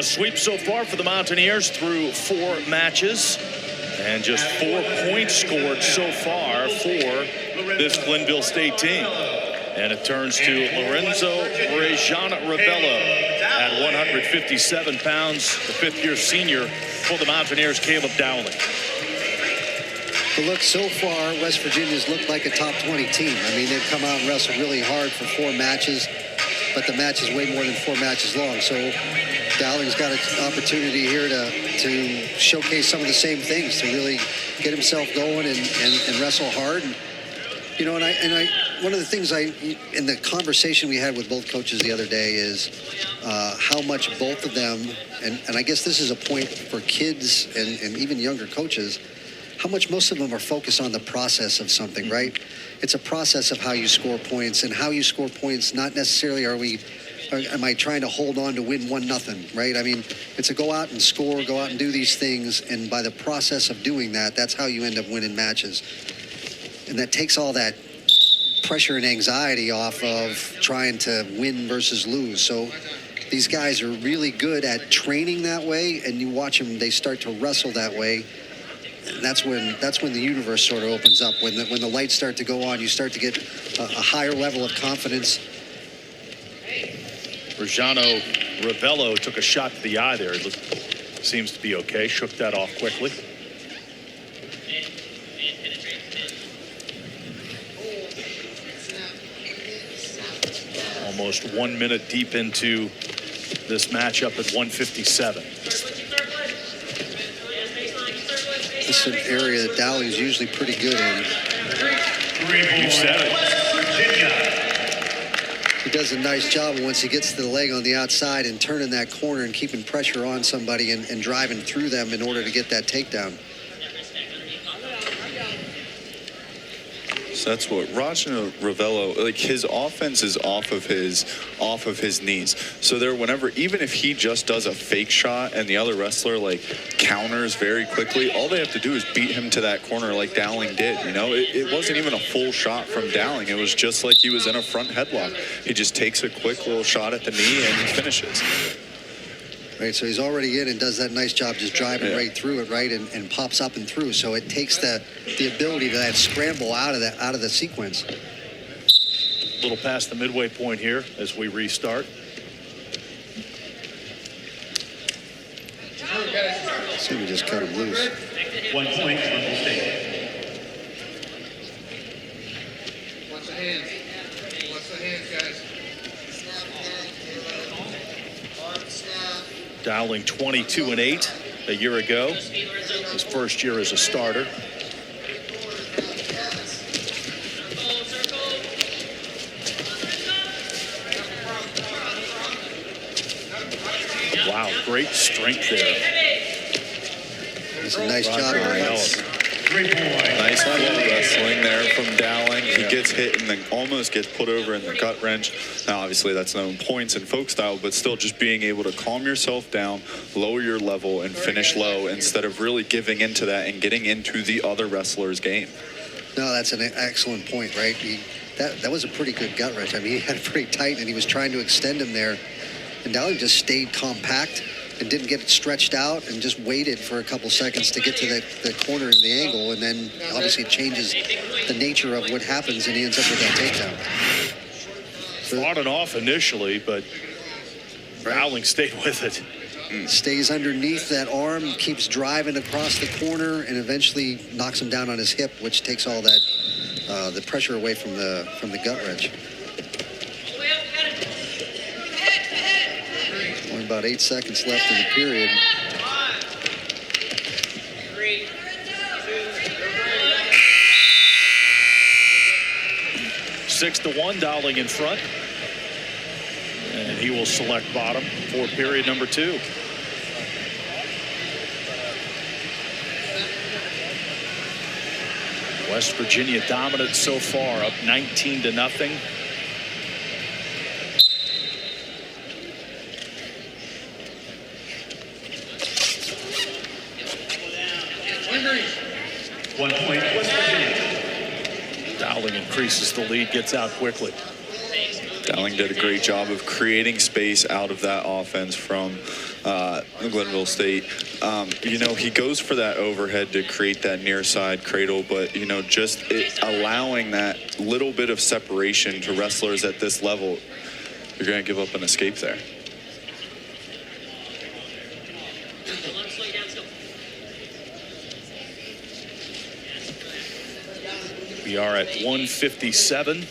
A sweep so far for the Mountaineers through 4 matches, and just 4 points scored so far for this Glenville State team. And it turns to Loranzo Rajaonarivelo at 157 pounds, the 5th-year senior for the Mountaineers, Caleb Dowling. But look, so far, West Virginia's looked like a top 20 team. I mean, they've come out and wrestled really hard for 4 matches, but the match is way more than 4 matches long. So Dowling's got an opportunity here to showcase some of the same things, to really get himself going and wrestle hard. And, you know, and I one of the things in the conversation we had with both coaches the other day is how much both of them, and I guess this is a point for kids and even younger coaches, how much most of them are focused on the process of something, right? It's a process of how you score points, and how you score points, not necessarily am I trying to hold on to win 1-0, right? I mean, it's a go out and score, go out and do these things, and by the process of doing that, that's how you end up winning matches. And that takes all that pressure and anxiety off of trying to win versus lose. So these guys are really good at training that way, and you watch them, they start to wrestle that way. And that's when the universe sort of opens up. When the lights start to go on, you start to get a higher level of confidence. Rajaonarivelo took a shot to the eye there. It seems to be okay. Shook that off quickly. Almost 1 minute deep into this matchup at 157. This is an area that Dowling's usually pretty good in. You said it. He does a nice job once he gets to the leg on the outside and turning that corner and keeping pressure on somebody and driving through them in order to get that takedown. So that's what Rajaonarivelo, like, his offense is off of his knees. So there, whenever, even if he just does a fake shot and the other wrestler like counters very quickly, all they have to do is beat him to that corner like Dowling did. You know, it wasn't even a full shot from Dowling. It was just like he was in a front headlock. He just takes a quick little shot at the knee and finishes. Right, so he's already in and does that nice job just driving right through it, right, and pops up and through. So it takes the ability to that scramble out of the sequence. A little past the midway point here as we restart. So we just cut him loose. 1 point, Glenville State. Watch the hands. Watch the hands, guys. Dowling 22-8 a year ago. His first year as a starter. Wow, great strength there. It's a nice job. Nice little wrestling there from Dowling. He gets hit and then almost gets put over in the gut wrench. Now, obviously, that's no points in folk style, but still just being able to calm yourself down, lower your level, and finish low instead of really giving into that and getting into the other wrestler's game. No, that's an excellent point, right? That was a pretty good gut wrench. I mean, he had it pretty tight, and he was trying to extend him there. And Dowling just stayed compact and didn't get it stretched out and just waited for a couple seconds to get to the corner and the angle, and then obviously it changes the nature of what happens, and he ends up with that takedown. Fought it off initially, but Dowling stayed with it. Stays underneath that arm, keeps driving across the corner, and eventually knocks him down on his hip, which takes all that the pressure away from the gut wrench. Only about 8 seconds left in the period. 6-1, Dowling in front. And he will select bottom for period number 2. West Virginia dominant so far, up 19-0. One point, West Virginia. Dowling increases the lead, gets out quickly. Dowling did a great job of creating space out of that offense from Glenville State. He goes for that overhead to create that near side cradle, but, just allowing that little bit of separation to wrestlers at this level, you're going to give up an escape there. We are at 157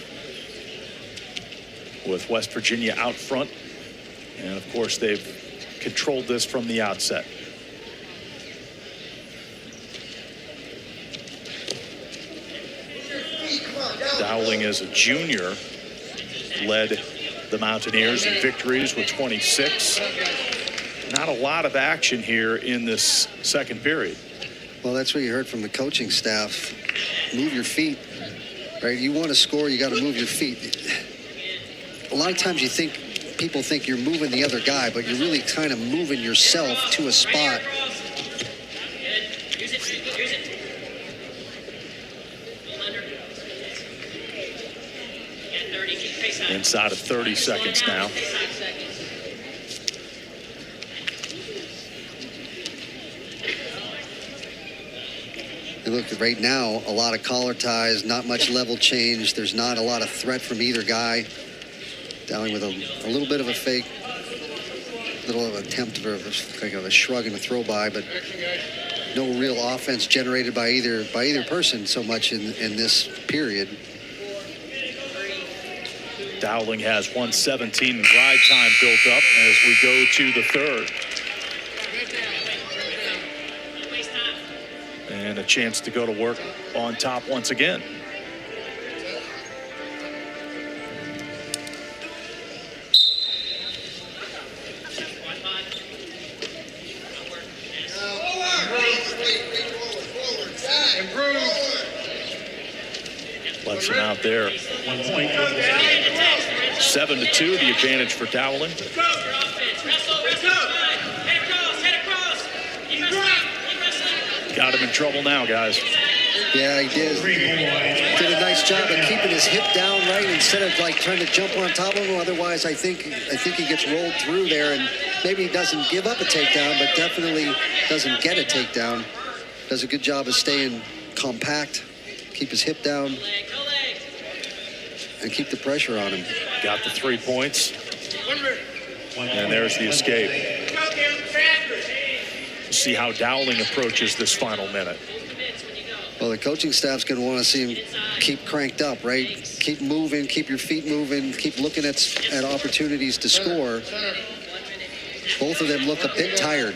with West Virginia out front. And, of course, they've controlled this from the outset. Dowling, as a junior, led the Mountaineers in victories with 26. Not a lot of action here in this second period. Well, that's what you heard from the coaching staff. Move your feet, right? You want to score, you got to move your feet. A lot of times people think you're moving the other guy, but you're really kind of moving yourself to a spot. Inside of 30 seconds now. You look right now, a lot of collar ties, not much level change. There's not a lot of threat from either guy. Dowling with a little bit of a fake, little of an attempt for a shrug and a throw by, but no real offense generated by either person so much in this period. Dowling has 117 in ride time built up as we go to the third. And a chance to go to work on top once again. Lets him out there. 1 point. 7-2, the advantage for Dowling. Got him in trouble now, guys. Yeah, he did. Did a nice job of keeping his hip down right instead of trying to jump on top of him. Otherwise, I think he gets rolled through there, and maybe he doesn't give up a takedown, but definitely doesn't get a takedown. Does a good job of staying compact, keep his hip down, and keep the pressure on him. Got the 3 points. And there's the escape. See how Dowling approaches this final minute. Well, the coaching staff's going to want to see him keep cranked up, right? Keep moving, keep your feet moving, keep looking at opportunities to score. Both of them look a bit tired.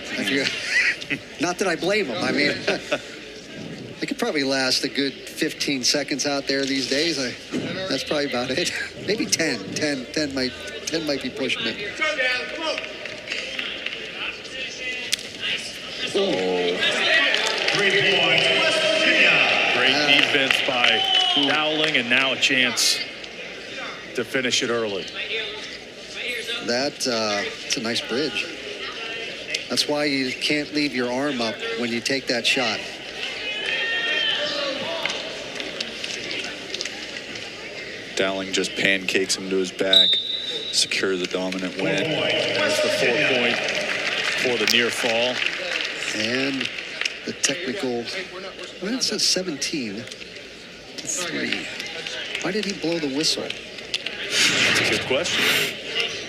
Not that I blame them. I mean, they could probably last a good 15 seconds out there these days. That's probably about it. Maybe 10. 10 might be pushing it. Oh. 3 points, West Virginia. Great defense by Dowling, and now a chance to finish it early. It's a nice bridge. That's why you can't leave your arm up when you take that shot. Dowling just pancakes him to his back, secure the dominant win. There's the 4 point for the near fall. And the technical, well, it says 17-3. Why did he blow the whistle? That's a good question.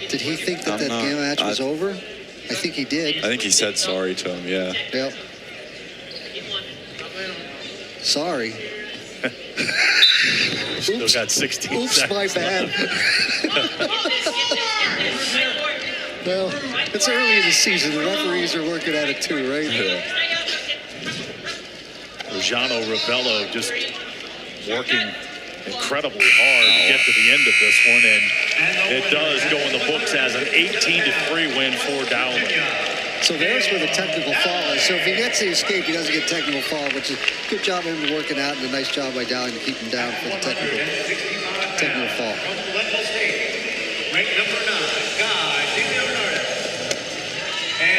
Did he think that game match was over? I think he did. I think he said sorry to him, yeah. Yep. Sorry. Still got 16 Oops, seconds. my bad. Well, it's early in the season. The referees are working at it too, right? Yeah. Rajaonarivelo just working incredibly hard to get to the end of this one, and it does go in the books as an 18-3 win for Dowling. So there's where the technical foul is. So if he gets the escape, he doesn't get technical foul, which is a good job of him working out and a nice job by Dowling to keep him down for the technical foul. Glenville State, ranked number 9,